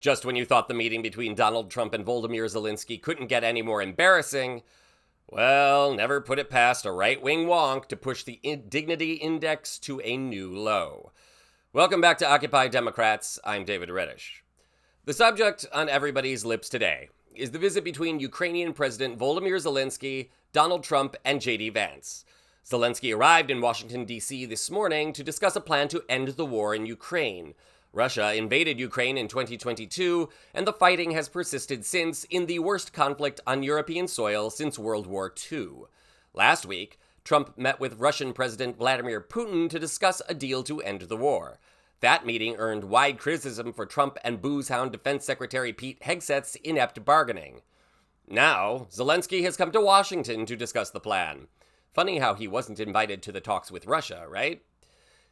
Just when you thought the meeting between Donald Trump and Volodymyr Zelensky couldn't get any more embarrassing, well, never put it past a right-wing wonk to push the dignity index to a new low. Welcome back to Occupy Democrats. I'm David Reddish. The subject on everybody's lips today is the visit between Ukrainian President Volodymyr Zelensky, Donald Trump, and J.D. Vance. Zelensky arrived in Washington, D.C. this morning to discuss a plan to end the war in Ukraine. Russia invaded Ukraine in 2022, and the fighting has persisted since in the worst conflict on European soil since World War II. Last week, Trump met with Russian President Vladimir Putin to discuss a deal to end the war. That meeting earned wide criticism for Trump and booze-hound Defense Secretary Pete Hegseth's inept bargaining. Now, Zelensky has come to Washington to discuss the plan. Funny how he wasn't invited to the talks with Russia, right?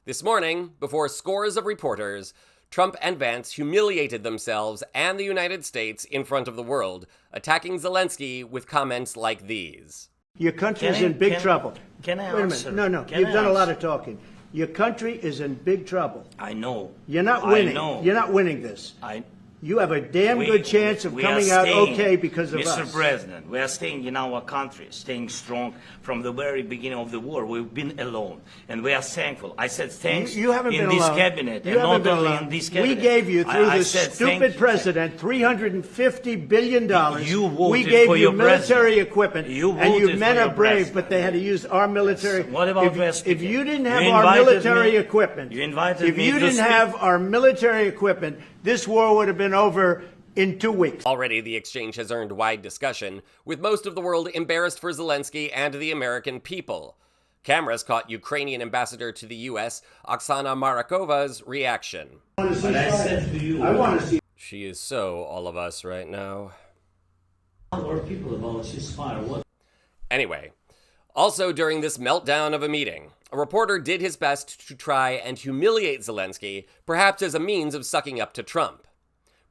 This morning, before scores of reporters, Trump and Vance humiliated themselves and the United States in front of the world, attacking Zelensky with comments like these. Your country is in big trouble. Can I Wait a answer? minute. No. You've done a lot of talking. Your country is in big trouble. I know. You're not winning. I know. You're not winning this. You have a damn good chance of coming out okay because of us. Mr. President, we are staying in our country, staying strong from the very beginning of the war. We've been alone, and we are thankful. I said thanks you haven't in been this alone. cabinet, you and haven't not been only alone. in this cabinet. We gave you, through I this said, stupid president, $350 billion. You voted we gave for you your military president. equipment, You and you voted men for are your brave, president. but they had to use our military. Yes. What about if you didn't have You our invited military me. equipment, You invited if me you to didn't speak. have our military equipment, this war would have been over in 2 weeks. Already, the exchange has earned wide discussion, with most of the world embarrassed for Zelensky and the American people. Cameras caught Ukrainian ambassador to the U.S., Oksana Marakova's reaction. But I said to you, I want to see. She is so all of us right now. our people about ceasefire. What? Anyway, also during this meltdown of a meeting, a reporter did his best to try and humiliate Zelensky, perhaps as a means of sucking up to Trump.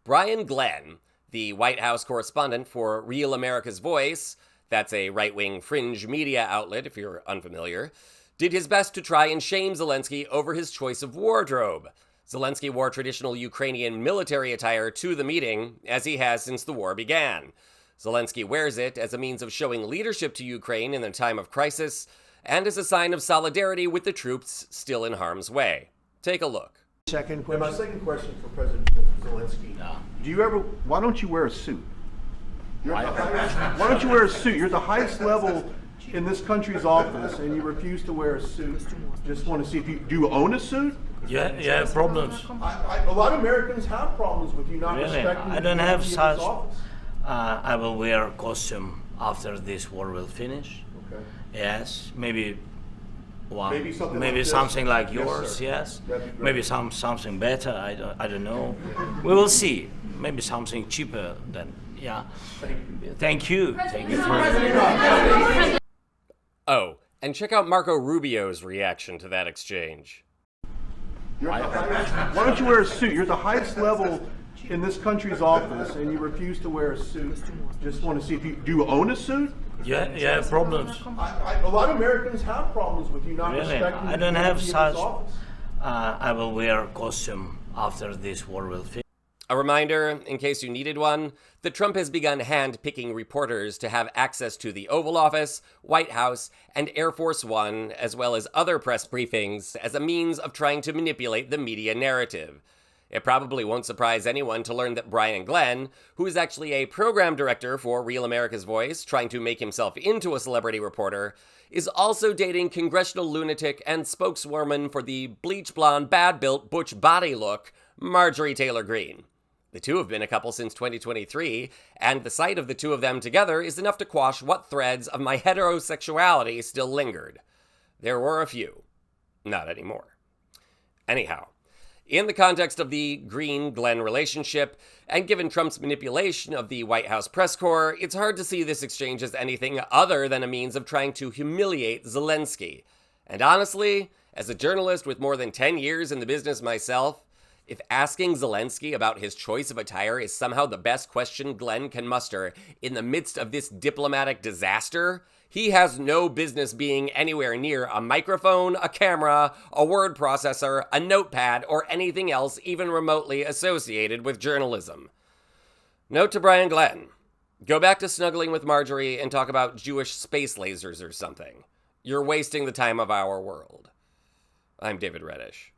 Brian Glenn, the White House correspondent for Real America's Voice, that's a right-wing fringe media outlet if you're unfamiliar, did his best to try and shame Zelensky over his choice of wardrobe. Zelensky wore traditional Ukrainian military attire to the meeting, as he has since the war began. Zelensky wears it as a means of showing leadership to Ukraine in a time of crisis, and as a sign of solidarity with the troops still in harm's way. Take a look. Second And question. my second question for President Zelensky. Why don't you wear a suit? Why don't you wear a suit? You're the highest level in this country's office, and you refuse to wear a suit. Just want to see if do you own a suit? You have problems. A lot of Americans have problems with you not Really? respecting I don't the have dignity of such. this office. I will wear a costume after this war will finish. Okay. Yes, maybe one. Maybe something like this. something like Yes, yours. sir. Yes. That'd be great. Maybe something better. I don't know. We will see. Maybe something cheaper than. Yeah. Thank you. Thank you for. Oh, and check out Marco Rubio's reaction to that exchange. Why don't you wear a suit? You're the highest level in this country's office, and you refuse to wear a suit. Just want to see if do you own a suit? You have problems. A lot of Americans have problems with you not Really? respecting I the don't have dignity of such. this office. I will wear a costume after this war will finish. A reminder, in case you needed one, that Trump has begun hand-picking reporters to have access to the Oval Office, White House, and Air Force One, as well as other press briefings, as a means of trying to manipulate the media narrative. It probably won't surprise anyone to learn that Brian Glenn, who is actually a program director for Real America's Voice, trying to make himself into a celebrity reporter, is also dating congressional lunatic and spokeswoman for the bleach blonde, bad-built, butch body look, Marjorie Taylor Greene. The two have been a couple since 2023, and the sight of the two of them together is enough to quash what threads of my heterosexuality still lingered. There were a few. Not anymore. Anyhow, in the context of the Greene-Glenn relationship, and given Trump's manipulation of the White House press corps, it's hard to see this exchange as anything other than a means of trying to humiliate Zelensky. And honestly, as a journalist with more than 10 years in the business myself, if asking Zelensky about his choice of attire is somehow the best question Glenn can muster in the midst of this diplomatic disaster, He has no business being anywhere near a microphone, a camera, a word processor, a notepad, or anything else even remotely associated with journalism. Note to Brian Glenn. Go back to snuggling with Marjorie and talk about Jewish space lasers or something. You're wasting the time of our world. I'm David Reddish.